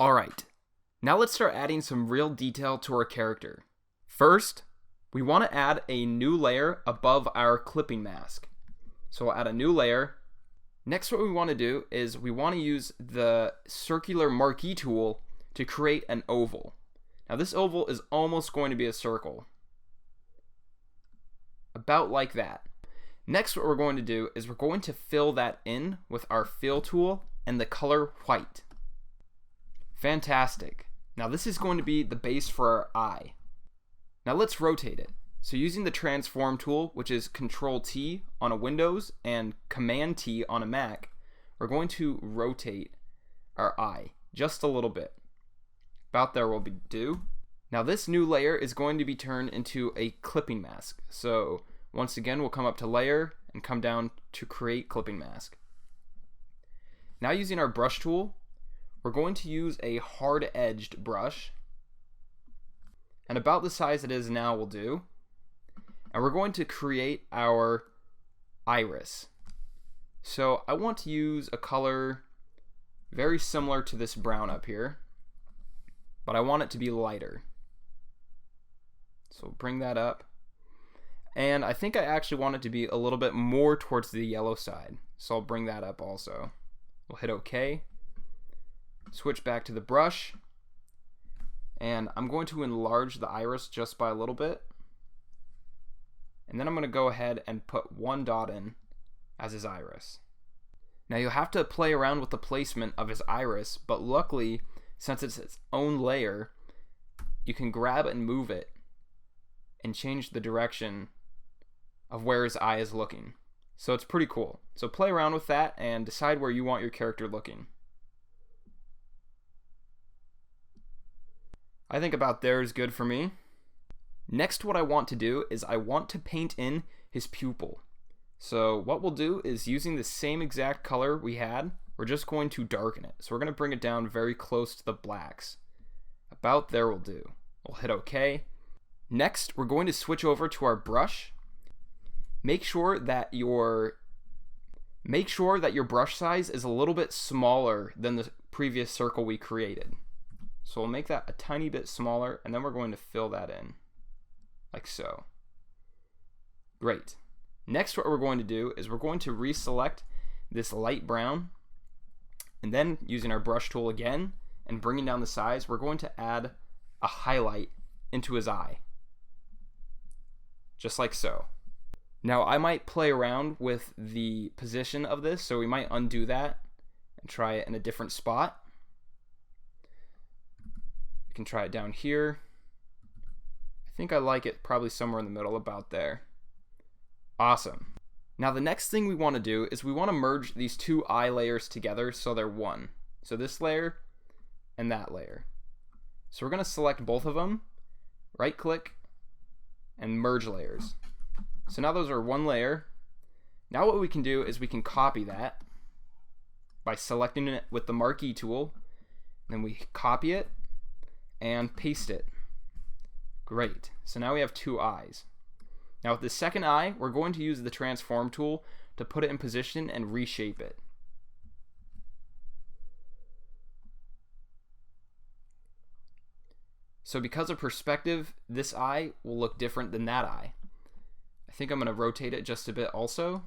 Alright, now let's start adding some real detail to our character. First, we want to add a new layer above our clipping mask. So we'll add a new layer. Next, what we want to do is we want to use the circular marquee tool to create an oval. Now this oval is almost going to be a circle. About like that. Next, what we're going to do is we're going to fill that in with our fill tool and the color white. Fantastic. Now this is going to be the base for our eye. Now let's rotate it. So using the transform tool, which is Control T on a Windows and Command T on a Mac, we're going to rotate our eye just a little bit. About there will be do. Now this new layer is going to be turned into a clipping mask. So once again, we'll come up to layer and come down to create clipping mask. Now using our brush tool, we're going to use a hard-edged brush, and about the size it is now will do. And we're going to create our iris. So I want to use a color very similar to this brown up here, but I want it to be lighter. So bring that up. And I think I actually want it to be a little bit more towards the yellow side. So I'll bring that up also. We'll hit OK. Switch back to the brush. And I'm going to enlarge the iris just by a little bit. And then I'm going to go ahead and put one dot in as his iris. Now you'll have to play around with the placement of his iris, but luckily, since it's its own layer, you can grab and move it and change the direction of where his eye is looking. So it's pretty cool. So play around with that and decide where you want your character looking. I think about there is good for me. Next, what I want to do is I want to paint in his pupil. So what we'll do is, using the same exact color we had, we're just going to darken it. So we're going to bring it down very close to the blacks. About there will do. We'll hit OK. Next, we're going to switch over to our brush. Make sure that your brush size is a little bit smaller than the previous circle we created. So we'll make that a tiny bit smaller, and then we're going to fill that in, like so. Great. Next, what we're going to do is we're going to reselect this light brown, and then using our brush tool again and bringing down the size, we're going to add a highlight into his eye, just like so. Now I might play around with the position of this, so we might undo that and try it in a different spot. We can try it down here. I think I like it probably somewhere in the middle, about there. Awesome. Now the next thing we want to do is we want to merge these two eye layers together so they're one. So this layer and that layer. So we're going to select both of them, right click, and merge layers. So now those are one layer. Now what we can do is we can copy that by selecting it with the marquee tool. Then we copy it and paste it. Great. So now we have two eyes. Now with the second eye, we're going to use the transform tool to put it in position and reshape it. So because of perspective, this eye will look different than that eye. I think I'm going to rotate it just a bit also.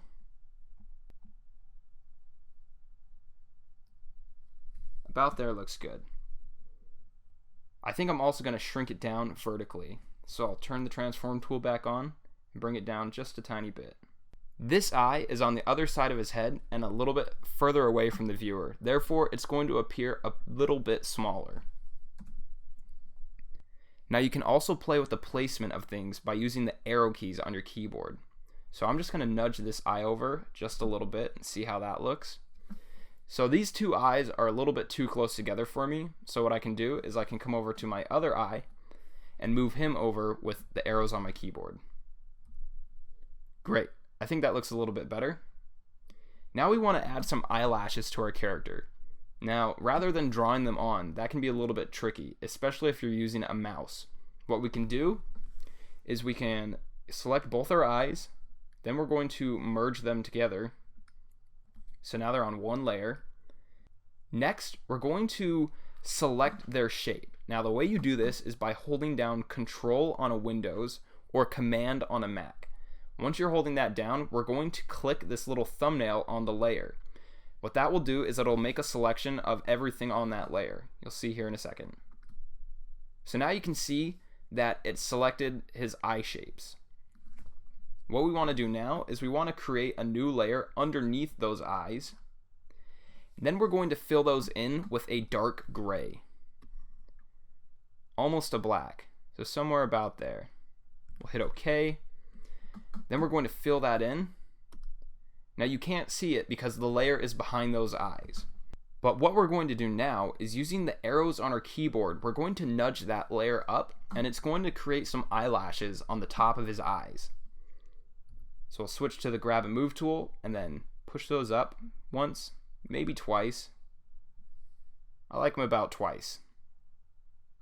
About there looks good. I think I'm also going to shrink it down vertically. So I'll turn the transform tool back on and bring it down just a tiny bit. This eye is on the other side of his head and a little bit further away from the viewer. Therefore, it's going to appear a little bit smaller. Now you can also play with the placement of things by using the arrow keys on your keyboard. So I'm just going to nudge this eye over just a little bit and see how that looks. So these two eyes are a little bit too close together for me. So what I can do is I can come over to my other eye and move him over with the arrows on my keyboard. Great. I think that looks a little bit better. Now we want to add some eyelashes to our character. Now, rather than drawing them on, that can be a little bit tricky, especially if you're using a mouse. What we can do is we can select both our eyes, then we're going to merge them together. So now they're on one layer. Next, we're going to select their shape. Now the way you do this is by holding down Control on a Windows or Command on a Mac. Once you're holding that down, we're going to click this little thumbnail on the layer. What that will do is it'll make a selection of everything on that layer. You'll see here in a second. So now you can see that it selected his eye shapes. What we want to do now is we want to create a new layer underneath those eyes. Then we're going to fill those in with a dark gray. Almost a black. So somewhere about there. We'll hit OK. Then we're going to fill that in. Now you can't see it because the layer is behind those eyes. But what we're going to do now is using the arrows on our keyboard, we're going to nudge that layer up and it's going to create some eyelashes on the top of his eyes. So we'll switch to the grab and move tool and then push those up once, maybe twice. I like them about twice.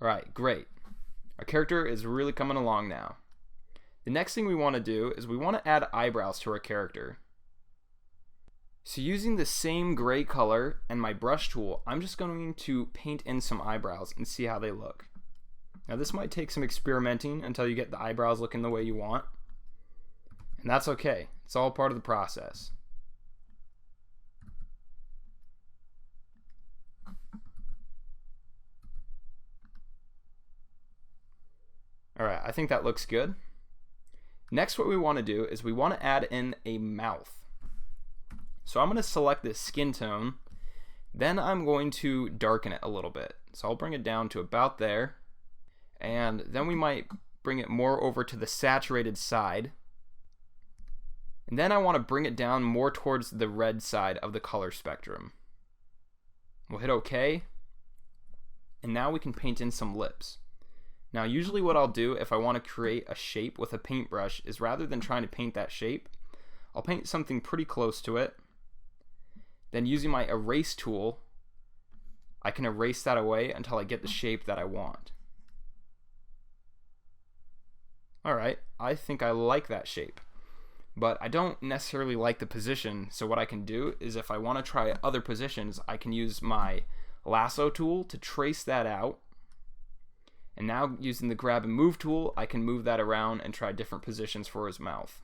Alright, great. Our character is really coming along now. The next thing we want to do is we want to add eyebrows to our character. So using the same gray color and my brush tool, I'm just going to paint in some eyebrows and see how they look. Now this might take some experimenting until you get the eyebrows looking the way you want. And that's okay. It's all part of the process. Alright, I think that looks good. Next, what we want to do is we want to add in a mouth. So I'm going to select this skin tone, then I'm going to darken it a little bit. So I'll bring it down to about there, and then we might bring it more over to the saturated side. And then I want to bring it down more towards the red side of the color spectrum. We'll hit OK, and now we can paint in some lips. Now usually what I'll do if I want to create a shape with a paintbrush is rather than trying to paint that shape, I'll paint something pretty close to it. Then using my erase tool, I can erase that away until I get the shape that I want. Alright, I think I like that shape. But I don't necessarily like the position, so what I can do is if I want to try other positions, I can use my lasso tool to trace that out. And now using the grab and move tool, I can move that around and try different positions for his mouth.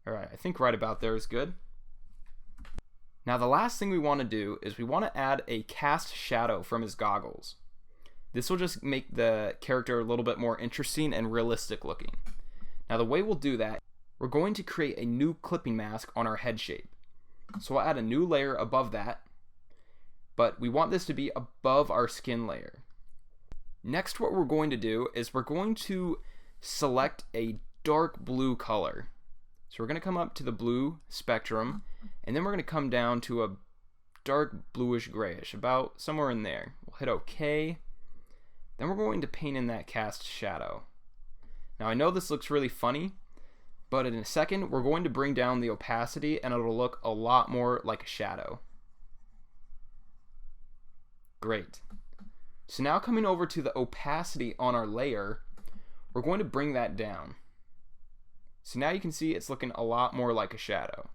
Alright, I think right about there is good. Now the last thing we want to do is we want to add a cast shadow from his goggles. This will just make the character a little bit more interesting and realistic looking. Now the way we'll do that, we're going to create a new clipping mask on our head shape. So we'll add a new layer above that, but we want this to be above our skin layer. Next, what we're going to do is we're going to select a dark blue color. So we're going to come up to the blue spectrum, and then we're going to come down to a dark bluish grayish, about somewhere in there. We'll hit OK. Then we're going to paint in that cast shadow. Now I know this looks really funny, but in a second we're going to bring down the opacity and it'll look a lot more like a shadow. Great. So now coming over to the opacity on our layer, we're going to bring that down. So now you can see it's looking a lot more like a shadow.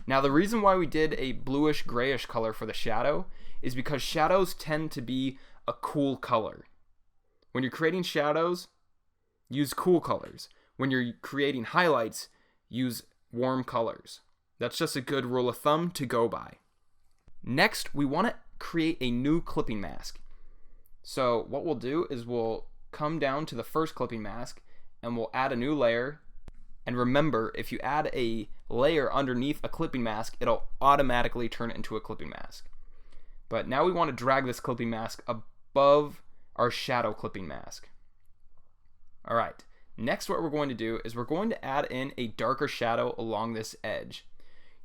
Now the reason why we did a bluish grayish color for the shadow is because shadows tend to be a cool color. When you're creating shadows, use cool colors. When you're creating highlights, use warm colors. That's just a good rule of thumb to go by. Next, we want to create a new clipping mask. So what we'll do is we'll come down to the first clipping mask and we'll add a new layer. And remember, if you add a layer underneath a clipping mask, it'll automatically turn it into a clipping mask. But now we want to drag this clipping mask above our shadow clipping mask. Alright, next what we're going to do is we're going to add in a darker shadow along this edge.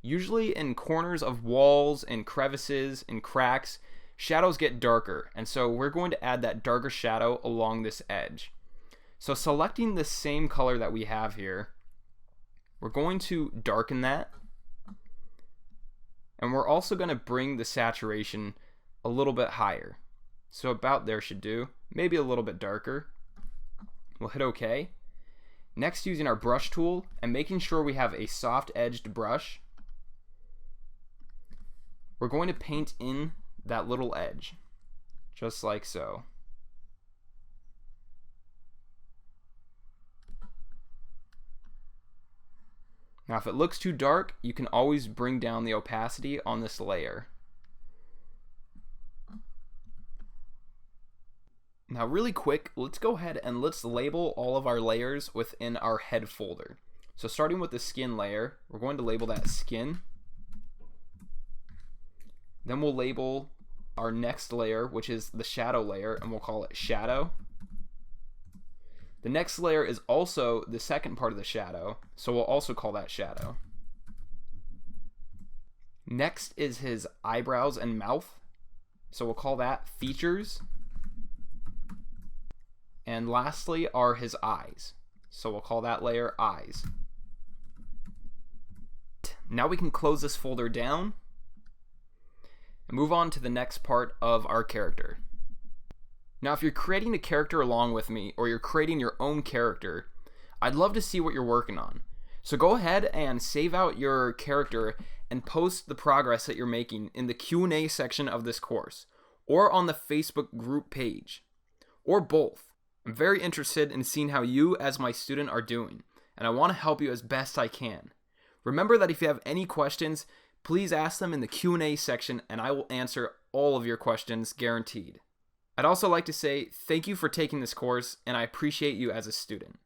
Usually in corners of walls and crevices and cracks, shadows get darker, and so we're going to add that darker shadow along this edge. So selecting the same color that we have here, we're going to darken that, and we're also going to bring the saturation a little bit higher. So about there should do, maybe a little bit darker. We'll hit OK. Next, using our brush tool and making sure we have a soft edged brush, we're going to paint in that little edge, just like so. Now if it looks too dark, you can always bring down the opacity on this layer. Now really quick, let's go ahead and let's label all of our layers within our head folder. So starting with the skin layer, we're going to label that skin. Then we'll label our next layer, which is the shadow layer, and we'll call it shadow. The next layer is also the second part of the shadow, so we'll also call that shadow. Next is his eyebrows and mouth, so we'll call that features. And lastly are his eyes, so we'll call that layer eyes. Now we can close this folder down and move on to the next part of our character. Now if you're creating a character along with me, or you're creating your own character, I'd love to see what you're working on. So go ahead and save out your character and post the progress that you're making in the Q&A section of this course, or on the Facebook group page, or both. I'm very interested in seeing how you as my student are doing, and I want to help you as best I can. Remember that if you have any questions, please ask them in the Q&A section and I will answer all of your questions, guaranteed. I'd also like to say thank you for taking this course, and I appreciate you as a student.